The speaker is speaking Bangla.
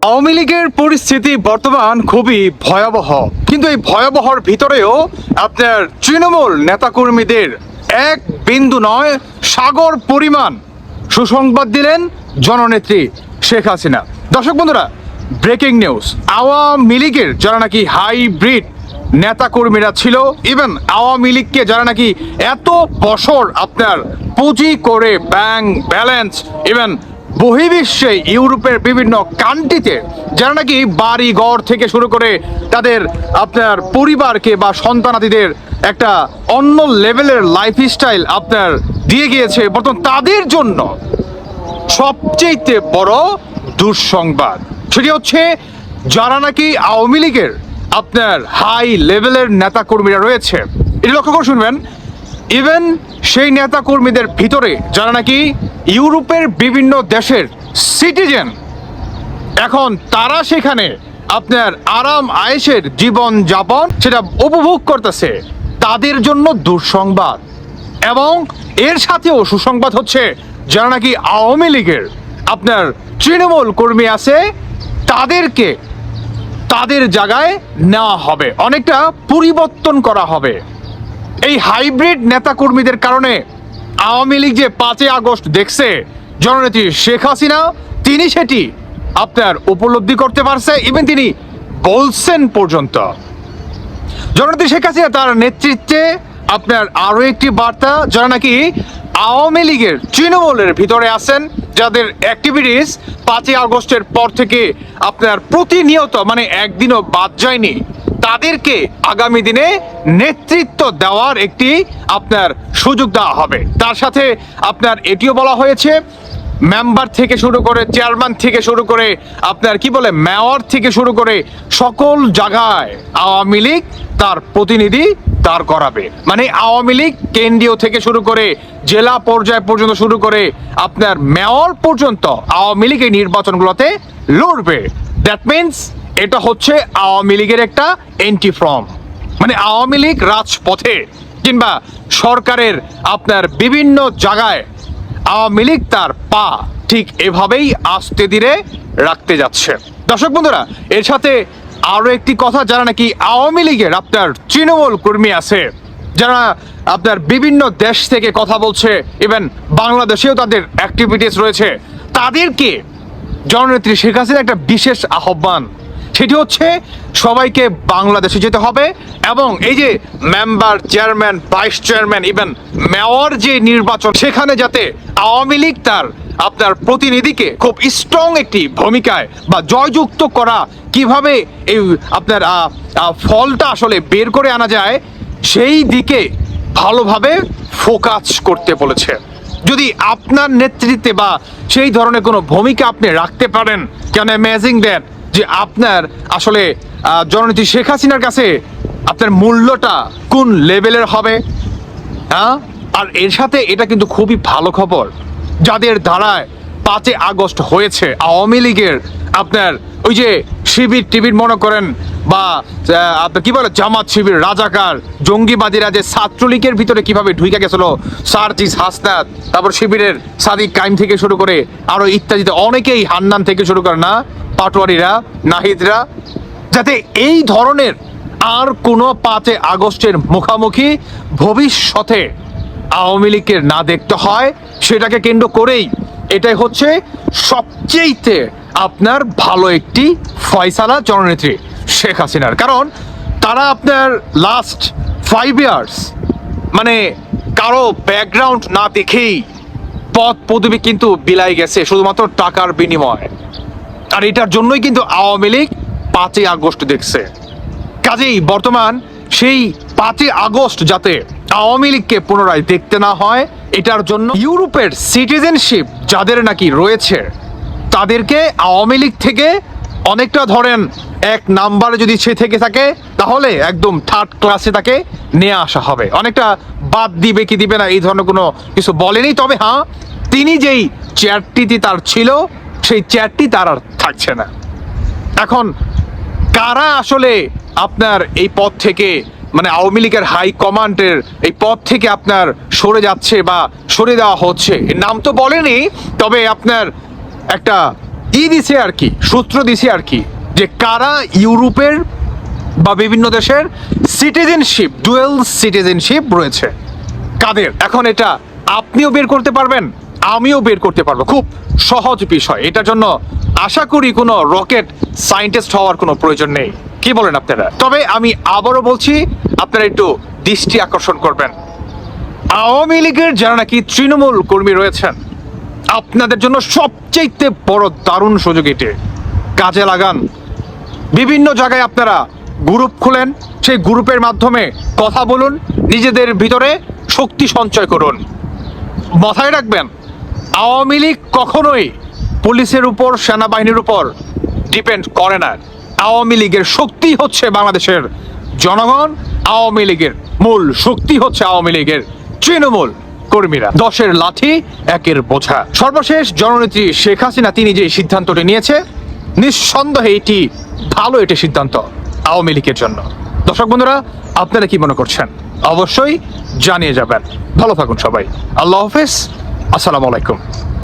আওয়ামী লীগের পরিস্থিতি বর্তমান খুবই ভয়াবহ, কিন্তু এই ভয়াবহর ভিতরেও আপনার তৃণমূল নেতাকর্মীদের এক বিন্দু নয় সাগর পরিমাণ সুসংবাদ দিলেন জননেত্রী শেখ হাসিনা। দর্শক বন্ধুরা, ব্রেকিং নিউজ, আওয়ামী লীগের যারা নাকি হাইব্রিড নেতাকর্মীরা ছিল, ইভেন আওয়ামী লীগকে যারা নাকি এত বছর আপনার পুঁজি করে ব্যাংক ব্যালেন্স, ইভেন বহির্বিশ্বে ইউরোপের বিভিন্ন কান্ট্রিতে যারা নাকি বাড়ি ঘর থেকে শুরু করে তাদের আপনার পরিবারকে বা সন্তানাদিদের একটা অন্য লেভেলের লাইফস্টাইল আপনার দিয়ে গিয়েছে, বর্তমান তাদের জন্য সবচেয়ে বড় দুঃসংবাদ সেটি হচ্ছে যারা নাকি আওয়ামী লীগের আপনার হাই লেভেলের নেতাকর্মীরা রয়েছে, এটি লক্ষ্য করে শুনবেন। ইভেন সেই নেতাকর্মীদের ভিতরে যারা নাকি ইউরোপের বিভিন্ন দেশের সিটিজেন, এখন তারা সেখানে আপনার আরাম আয়েশের জীবন যাপন সেটা উপভোগ করতেছে, তাদের জন্য দুঃসংবাদ। এবং এর সাথেও সুসংবাদ হচ্ছে যারা নাকি আওয়ামী লীগের আপনার তৃণমূল কর্মী আছে, তাদেরকে তাদের জায়গায় নেওয়া হবে, অনেকটা পরিবর্তন করা হবে। এই হাইব্রিড নেতাকর্মীদের কারণে আওয়ামী লীগ যে 5ই আগস্ট দেখছে জননেত্রী শেখ হাসিনা, তিনি সেটি আপনার উপলব্ধি করতে পারছে, ইভেন তিনি বলছেন পর্যন্ত। জননেত্রী শেখ হাসিনা তার নেতৃত্বে আপনার আরো একটি বার্তা, যারা নাকি আওয়ামী লীগের তৃণমূলের ভিতরে আছেন, যাদের অ্যাক্টিভিটিস 5ই আগস্টের পর থেকে আপনার প্রতিনিয়ত মানে একদিনও বাদ যায়নি, তাদেরকে আগামী দিনে নেতৃত্ব দেওয়ার একটি আপনার সুযোগ দেওয়া হবে। তার সাথে আপনার এটিও বলা হয়েছে মেম্বার থেকে শুরু করে চেয়ারম্যান থেকে শুরু করে আপনার কি বলে মেয়র থেকে শুরু করে সকল জায়গায় আওয়ামী লীগ তার প্রতিনিধি দাঁড় করাবে। মানে আওয়ামী লীগ কেন্দ্রীয় থেকে শুরু করে জেলা পর্যায় পর্যন্ত শুরু করে আপনার মেয়র পর্যন্ত আওয়ামী লীগ এই নির্বাচনগুলোতে লড়বে। দ্যাট মিনস এটা হচ্ছে আওয়ামী লীগের একটা এন্ট্রি ফর্ম, মানে আওয়ামী লীগ রাজপথে কিংবা সরকারের আপনার বিভিন্ন জায়গায় আওয়ামী লীগ তার পা ঠিক এভাবেই আস্তে ধীরে রাখতে যাচ্ছে। দর্শক বন্ধুরা, এর সাথে আরো একটি কথা, যারা নাকি আওয়ামী লীগের আপনার তৃণমূল কর্মী আছে, যারা আপনার বিভিন্ন দেশ থেকে কথা বলছে, ইভেন বাংলাদেশেও তাদের অ্যাক্টিভিটিস রয়েছে, তাদেরকে জননেত্রী শেখ হাসিনা একটা বিশেষ আহ্বান, সেটি হচ্ছে সবাইকে বাংলাদেশে যেতে হবে এবং এই যে member chairman vice chairman even mayor যে নির্বাচন, সেখানে যাতে আওয়ামী লীগ তার আপনার প্রতিনিধিকে খুব স্ট্রং একটি ভূমিকায় বা জয়যুক্ত করা, কিভাবে এই আপনার ফলটা আসলে বের করে আনা যায়, সেই দিকে ভালোভাবে ফোকাস করতে বলেছে। যদি আপনার নেতৃত্বে বা সেই ধরনের কোনো ভূমিকা আপনি রাখতে পারেন, ক্যান ইমাজিন দ্যাট যে আপনার আসলে জননেত্রী শেখ হাসিনার কাছে আপনার মূল্যটা কোন লেভেলের হবে। হ্যাঁ, আর এর সাথে এটা কিন্তু খুবই ভালো খবর, যাদের ধারায় 5ই আগস্ট হয়েছে আওয়ামী লীগের আপনার ওই যে শিবির টিবির মনে করেন বা আপনার কি বলে জামাত শিবির রাজাকার জঙ্গিবাদীরা যে ছাত্রলীগের ভিতরে কিভাবে ঢুকে গেছিল, সার্জিস হাসনাত, তারপর শিবিরের সাদিক কাইম থেকে শুরু করে আরো ইত্যাদিতে অনেকেই, হান্নান থেকে শুরু করে না পাটোয়ারিরা নাহিদরা, যাতে এই ধরনের আর কোনো 5ই আগস্টের মুখামুখি ভবিষ্যতে আওয়ামী লীগের না দেখতে হয়, সেটাকে কেন্দ্র করেই এটাই হচ্ছে সবচেয়েতে আপনার ভালো একটি ফয়সালা জননেত্রী শেখ হাসিনার। কারণ তারা আপনার লাস্ট 5 ইয়ার্স মানে কারো ব্যাকগ্রাউন্ড না দেখেই পদ পদবি কিন্তু বিলাই গেছে শুধুমাত্র টাকার বিনিময়, আর এটার জন্যই কিন্তু আওয়ামী লীগ 5ই আগস্ট দেখছে। কাজেই বর্তমান সেই 5ই আগস্ট যাতে আওয়ামী লীগকে পুনরায় দেখতে না হয়, এটার জন্য ইউরোপের সিটিজেনশিপ যাদের নাকি রয়েছে, তাদেরকে আওয়ামী লীগ থেকে অনেকটা ধরেন 1 নাম্বারে যদি সে থেকে থাকে, তাহলে একদম 3rd ক্লাসে তাকে নিয়ে আসা হবে। অনেকটা বাদ দিবে কি দিবে না এই ধরনের কোনো কিছু বলেনি, তবে হ্যাঁ, তিনি যেই চেয়ারটিতে তার ছিল সেই চেয়ারটি তার আর থাকছে না। এখন কারা আসলে আপনার এই পদ থেকে মানে আওয়ামী লীগের হাই কমান্ডের এই পদ থেকে আপনার সরে যাচ্ছে বা সরে দেওয়া হচ্ছে, এর নাম তো বলেনি, তবে আপনার একটা দিছে আর কি, সূত্র দিছে আর কি, যে কারা ইউরোপের বা বিভিন্ন দেশের সিটিজেনশিপ, ডুয়েল সিটিজেনশিপ রয়েছে কাদের। এখন এটা আপনিও বের করতে পারবেন, আমিও বের করতে পারবো, খুব সহজ বিষয়। এটার জন্য আশা করি কোনো রকেট সায়েন্টিস্ট হওয়ার কোনো প্রয়োজন নেই, কি বলেন আপনারা? তবে আমি আবারও বলছি, আপনারা একটু দৃষ্টি আকর্ষণ করবেন, আওয়ামী লীগের যারা নাকি তৃণমূল কর্মী রয়েছেন, আপনাদের জন্য সবচেয়ে বড় দারুণ সুযোগ এটি, কাজে লাগান। বিভিন্ন জায়গায় আপনারা গ্রুপ খুলেন, সেই গ্রুপের মাধ্যমে কথা বলুন, নিজেদের ভিতরে শক্তি সঞ্চয় করুন। মাথায় রাখবেন, আওয়ামী লীগ কখনোই পুলিশের উপর, সেনাবাহিনীর উপর ডিপেন্ড করে না। আওয়ামী লীগের শক্তি হচ্ছে বাংলাদেশের জনগণ, আওয়ামী লীগের মূল শক্তি হচ্ছে আওয়ামী লীগের তৃণমূল কর্মীরা। 10-এর লাঠি 1-এর বোঝা। সর্বশেষ জননেত্রী শেখ হাসিনা তিনি যে সিদ্ধান্তটি নিয়েছে, নিঃসন্দেহে এটি ভালো, এটি সিদ্ধান্ত আওয়ামী লীগের জন্য। দর্শক বন্ধুরা, আপনারা কি মনে করছেন অবশ্যই জানিয়ে যাবেন। ভালো থাকুন সবাই, আল্লাহ হাফেজ, আসসালামু আলাইকুম।